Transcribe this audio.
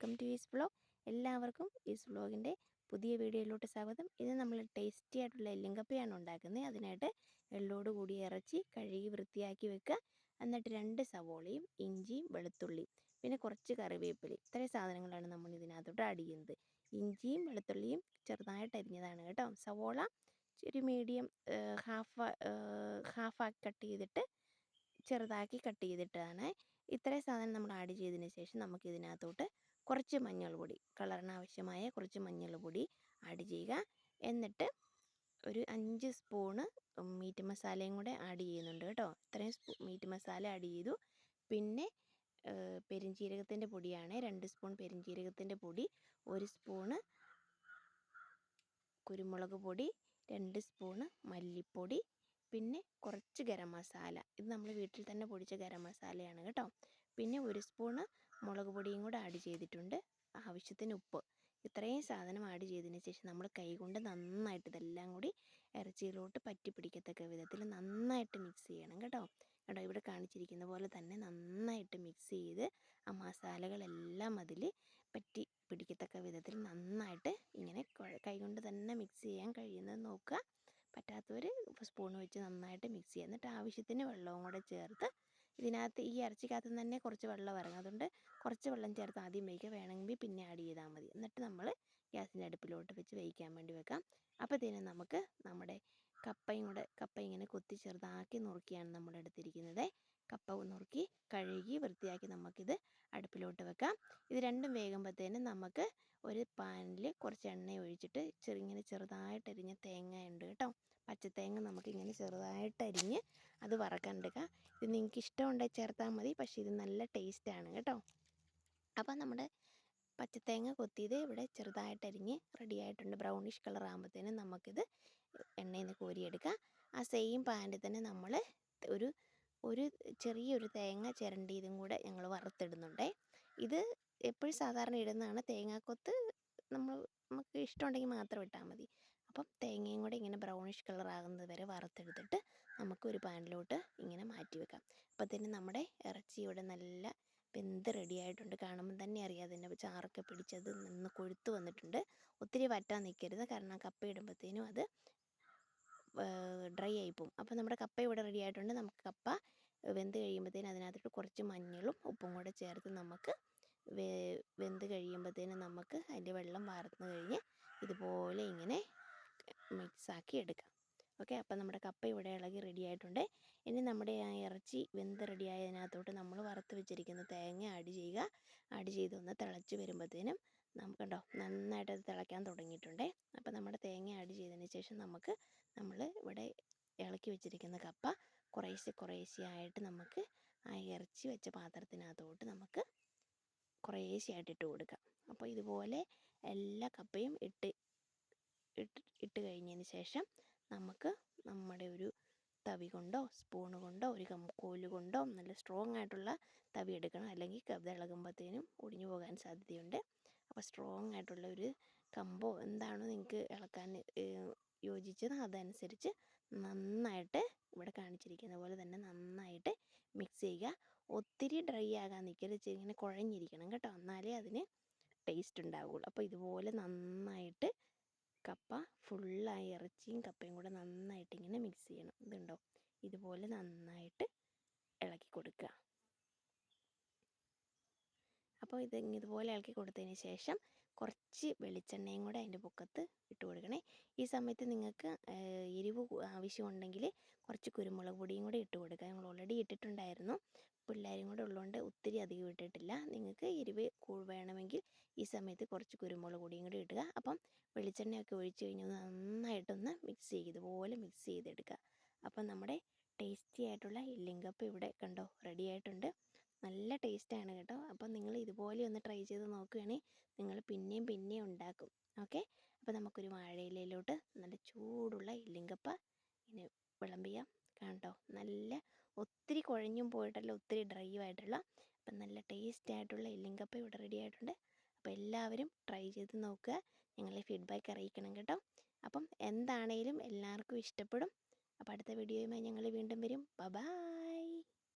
Welcome two is vlog. എല്ലാവർക്കും is വ്ളോഗിൻ്റെ പുതിയ വീഡിയോയിലോട്ട് സ്വാഗതം. ഇത് നമ്മൾ ടേസ്റ്റി ആയിട്ടുള്ള എല്ലുങ്കപ്പയാണ് ഉണ്ടാക്കുന്നത്. അതിനായിട്ട് എള്ളോട് കൂടി ഇറച്ചി കഴുകി വൃത്തിയാക്കി വെക്കുക. എന്നിട്ട് 2 സവോളയും ഇഞ്ചിയും വെളുത്തുള്ളിയും പിന്നെ കുറച്ച് കറിവേപ്പിലയും ഇത്രയും സാധനങ്ങളാണ് നമ്മൾ ഇതിനകത്തോട്ട് ആഡ് ചെയ്യുന്നത്. ഇഞ്ചിയും വെളുത്തുള്ളിയും ചെറുതായിട്ട് അരിഞ്ഞതാണ് കേട്ടോ. സവോള ഒരു മീഡിയം ഹാഫ് കട്ട് ചെയ്തിട്ട് ചെറുതാക്കി കട്ട് ചെയ്തിട്ടാണ്. ഇത്രയും സാധനം നമ്മൾ ആഡ് ചെയ്തതിന് ശേഷം നമുക്ക് ഇതിനകത്തോട്ട് കുറച്ച് മഞ്ഞൾപ്പൊടി, കളറിന് ആവശ്യമായ കുറച്ച് മഞ്ഞൾപ്പൊടി ആഡ് ചെയ്യുക. എന്നിട്ട് ഒരു 5 സ്പൂണ് മീറ്റ് മസാലയും കൂടെ ആഡ് ചെയ്യുന്നുണ്ട് കേട്ടോ. ഇത്രയും മീറ്റ് മസാല ആഡ് ചെയ്തു. പിന്നെ പെരുംജീരകത്തിൻ്റെ പൊടിയാണ് 2 സ്പൂൺ പെരുംജീരകത്തിൻ്റെ പൊടി, 1 സ്പൂണ് കുരുമുളക് പൊടി, 2 സ്പൂണ് മല്ലിപ്പൊടി, പിന്നെ കുറച്ച് ഗരം മസാല. ഇത് നമ്മൾ വീട്ടിൽ തന്നെ പൊടിച്ച ഗരം മസാലയാണ് കേട്ടോ. പിന്നെ 1 സ്പൂണ് മുളക് പൊടിയും കൂടെ ആഡ് ചെയ്തിട്ടുണ്ട്. ആവശ്യത്തിന് ഉപ്പ്. ഇത്രയും സാധനം ആഡ് ചെയ്തതിന് ശേഷം നമ്മൾ കൈകൊണ്ട് നന്നായിട്ട് ഇതെല്ലാം കൂടി ഇറച്ചിയിലോട്ട് പറ്റി പിടിക്കത്തക്ക വിധത്തിൽ നന്നായിട്ട് മിക്സ് ചെയ്യണം കേട്ടോ. ഇവിടെ കാണിച്ചിരിക്കുന്ന പോലെ തന്നെ നന്നായിട്ട് മിക്സ് ചെയ്ത് ആ മസാലകളെല്ലാം അതിൽ പറ്റി പിടിക്കത്തക്ക വിധത്തിൽ നന്നായിട്ട് ഇങ്ങനെ കൈകൊണ്ട് തന്നെ മിക്സ് ചെയ്യാൻ കഴിയുന്നത് നോക്കുക. പറ്റാത്തവർ സ്പൂൺ വെച്ച് നന്നായിട്ട് മിക്സ് ചെയ്യുക. എന്നിട്ട് ആവശ്യത്തിന് വെള്ളവും കൂടെ ചേർത്ത് ഇതിനകത്ത് ഈ ഇറച്ചിക്കകത്ത് തന്നെ കുറച്ച് വെള്ളം ഇറങ്ങും. അതുകൊണ്ട് കുറച്ച് വെള്ളം ചേർത്ത് ആദ്യം വയ്ക്കുക, വേണമെങ്കിൽ പിന്നെ ആഡ് ചെയ്താൽ മതി. എന്നിട്ട് നമ്മൾ ഗ്യാസിൻ്റെ അടുപ്പിലോട്ട് വെച്ച് വേവിക്കാൻ വേണ്ടി വെക്കാം. അപ്പോഴത്തേനും നമുക്ക് നമ്മുടെ കപ്പ ഇങ്ങനെ കൊത്തി ചെറുതാക്കി നുറുക്കിയാണ് നമ്മൾ എടുത്തിരിക്കുന്നത്. കപ്പ നുറുക്കി കഴുകി വൃത്തിയാക്കി നമുക്കിത് അടുപ്പിലോട്ട് വെക്കാം. ഇത് രണ്ടും വേകുമ്പോഴത്തേനും നമുക്ക് ഒരു പാനിൽ കുറച്ച് എണ്ണ ഒഴിച്ചിട്ട് ഇങ്ങനെ ചെറുതായിട്ട് അരിഞ്ഞ തേങ്ങ ഉണ്ട് കേട്ടോ. പച്ചത്തേങ്ങ നമുക്കിങ്ങനെ ചെറുതായിട്ട് അരിഞ്ഞ് അത് വറക്കാൻ എടുക്കാം. ഇത് നിങ്ങൾക്ക് ഇഷ്ടമുണ്ടെങ്കിൽ ചേർത്താൽ മതി, പക്ഷേ ഇത് നല്ല ടേസ്റ്റാണ് കേട്ടോ. അപ്പം നമ്മുടെ പച്ചത്തേങ്ങ കൊത്തിയത് ഇവിടെ ചെറുതായിട്ട് അരിഞ്ഞ് റെഡി ആയിട്ടുണ്ട്. ബ്രൗണിഷ് കളർ ആകുമ്പോഴത്തേനും നമുക്കിത് എണ്ണയിൽ നിന്ന് കോരിയെടുക്കാം. ആ സെയിം പാനിൽ തന്നെ നമ്മൾ ഒരു ചെറിയൊരു തേങ്ങ ചിരണ്ടിയതും കൂടെ ഞങ്ങൾ വറുത്തിടുന്നുണ്ടേ. ഇത് എപ്പോഴും സാധാരണ ഇടുന്നതാണ്. തേങ്ങാക്കൊത്ത് നമുക്ക് ഇഷ്ടമുണ്ടെങ്കിൽ മാത്രം ഇട്ടാൽ മതി. അപ്പം തേങ്ങയും കൂടെ ഇങ്ങനെ ബ്രൗണിഷ് കളർ ആകുന്നത് വരെ വറുത്തെടുത്തിട്ട് നമുക്കൊരു പാനിലോട്ട് ഇങ്ങനെ മാറ്റി വെക്കാം. അപ്പോഴത്തേനും നമ്മുടെ ഇറച്ചി ഇവിടെ നല്ല വെന്ത് റെഡിയായിട്ടുണ്ട്. കാണുമ്പോൾ തന്നെ അറിയാം അതിൻ്റെ ചാറൊക്കെ പിടിച്ചത് നിന്ന് കൊഴുത്ത് വന്നിട്ടുണ്ട്. ഒത്തിരി വറ്റാൻ നിൽക്കരുത്, കാരണം കപ്പ ഇടുമ്പോഴത്തേനും അത് ഡ്രൈ ആയിപ്പോവും. അപ്പോൾ നമ്മുടെ കപ്പ ഇവിടെ റെഡി ആയിട്ടുണ്ട്. നമുക്ക് കപ്പ വെന്ത് കഴിയുമ്പോഴത്തേനും അതിനകത്തോട്ട് കുറച്ച് മഞ്ഞളും ഉപ്പും കൂടെ ചേർത്ത് നമുക്ക് വെന്ത് കഴിയുമ്പോഴത്തേനും നമുക്ക് അതിൻ്റെ വെള്ളം വാർന്ന് കഴിഞ്ഞ് ഇതുപോലെ ഇങ്ങനെ മിക്സാക്കി എടുക്കാം. ഓക്കെ, അപ്പം നമ്മുടെ കപ്പ ഇവിടെ ഇളകി റെഡി ആയിട്ടുണ്ട്. ഇനി നമ്മുടെ ആ ഇറച്ചി വെന്ത് റെഡിയായതിനകത്തോട്ട് നമ്മൾ വറുത്ത് വെച്ചിരിക്കുന്ന തേങ്ങ ആഡ് ചെയ്യുക. ആഡ് ചെയ്ത് ഒന്ന് തിളച്ച് വരുമ്പോഴത്തേനും നമുക്ക് കണ്ടോ നന്നായിട്ട് അത് തിളയ്ക്കാൻ തുടങ്ങിയിട്ടുണ്ട്. അപ്പോൾ നമ്മുടെ തേങ്ങ ആഡ് ചെയ്തതിന് ശേഷം നമ്മൾ ഇവിടെ ഇളക്കി വെച്ചിരിക്കുന്ന കപ്പ കുറേശ്ശെ ആയിട്ട് നമുക്ക് ആ ഇറച്ചി വെച്ച പാത്രത്തിനകത്തോട്ട് നമുക്ക് കുറേശ്ശെയായിട്ട് ഇട്ട് കൊടുക്കാം. അപ്പോൾ ഇതുപോലെ എല്ലാ കപ്പയും ഇട്ട് കഴിഞ്ഞതിന് ശേഷം നമുക്ക് നമ്മുടെ ഒരു തവി കൊണ്ടോ സ്പൂണ് കൊണ്ടോ ഒരു കോല് കൊണ്ടോ നല്ല സ്ട്രോങ് ആയിട്ടുള്ള തവി എടുക്കണം, അല്ലെങ്കിൽ ഇത് ഇളകുമ്പോഴത്തേനും ഒടിഞ്ഞു പോകാൻ സാധ്യതയുണ്ട്. അപ്പോൾ സ്ട്രോങ് ആയിട്ടുള്ള ഒരു കമ്പോ എന്താണോ നിങ്ങൾക്ക് ഇളക്കാൻ യോജിച്ചത് അതനുസരിച്ച് നന്നായിട്ട് ഇവിടെ കാണിച്ചിരിക്കുന്ന പോലെ തന്നെ നന്നായിട്ട് മിക്സ് ചെയ്യുക. ഒത്തിരി ഡ്രൈ ആകാൻ നിൽക്കരുത്, ഇങ്ങനെ കുഴഞ്ഞിരിക്കണം കേട്ടോ, എന്നാലേ അതിന് ടേസ്റ്റ് ഉണ്ടാവുകയുള്ളൂ. അപ്പോൾ ഇതുപോലെ നന്നായിട്ട് കപ്പ ഫുള്ളായി ഇറച്ചിയും കപ്പയും കൂടെ നന്നായിട്ട് ഇങ്ങനെ മിക്സ് ചെയ്യണം. ഇതുണ്ടോ, ഇതുപോലെ നന്നായിട്ട് ഇളക്കി കൊടുക്കുക. അപ്പോൾ ഇതുപോലെ ഇളക്കി കൊടുത്തതിന് ശേഷം കുറച്ച് വെളിച്ചെണ്ണയും കൂടെ അതിൻ്റെ പൊക്കത്ത് ഇട്ട് കൊടുക്കണേ. ഈ സമയത്ത് നിങ്ങൾക്ക് എരിവ് ആവശ്യമുണ്ടെങ്കിൽ കുറച്ച് കുരുമുളക് പൊടിയും കൂടെ ഇട്ട് കൊടുക്കുക. ഞങ്ങൾ ഓൾറെഡി ഇട്ടിട്ടുണ്ടായിരുന്നു, പിള്ളേരും കൂടെ ഉള്ളതുകൊണ്ട് ഒത്തിരി അധികം ഇട്ടിട്ടില്ല. നിങ്ങൾക്ക് എരിവ് വേണമെങ്കിൽ ഈ സമയത്ത് കുറച്ച് കുരുമുളക് പൊടിയും കൂടി ഇടുക. അപ്പം വെളിച്ചെണ്ണയൊക്കെ ഒഴിച്ച് കഴിഞ്ഞാൽ നന്നായിട്ടൊന്ന് മിക്സ് ചെയ്ത് ഇതുപോലെ മിക്സ് ചെയ്തെടുക്കുക. അപ്പം നമ്മുടെ ടേസ്റ്റി ആയിട്ടുള്ള എല്ലിങ്കപ്പ ഇവിടെ കണ്ടോ റെഡി ആയിട്ടുണ്ട്. നല്ല ടേസ്റ്റാണ് കേട്ടോ. അപ്പം നിങ്ങൾ ഇതുപോലെ ഒന്ന് ട്രൈ ചെയ്ത് നോക്കുകയാണെങ്കിൽ നിങ്ങൾ പിന്നെയും ഉണ്ടാക്കും. ഓക്കെ, അപ്പോൾ നമുക്കൊരു വാഴയിലയിലോട്ട് നല്ല ചൂടുള്ള എല്ലിങ്കപ്പ ഇങ്ങനെ വിളമ്പിയാം. കണ്ടോ, നല്ല ഒത്തിരി കുഴഞ്ഞും പോയിട്ടല്ല ഒത്തിരി ഡ്രൈ ആയിട്ടുള്ള അപ്പം നല്ല ടേസ്റ്റ് ആയിട്ടുള്ള എല്ലിങ്കപ്പ ഇവിടെ റെഡി ആയിട്ടുണ്ട്. അപ്പോൾ എല്ലാവരും ട്രൈ ചെയ്ത് നോക്കുക, ഞങ്ങളെ ഫീഡ്ബാക്ക് അറിയിക്കണം കേട്ടോ. അപ്പം എന്താണേലും എല്ലാവർക്കും ഇഷ്ടപ്പെടും. അപ്പോൾ അടുത്ത വീഡിയോയുമായി ഞങ്ങൾ വീണ്ടും വരും. ബൈ.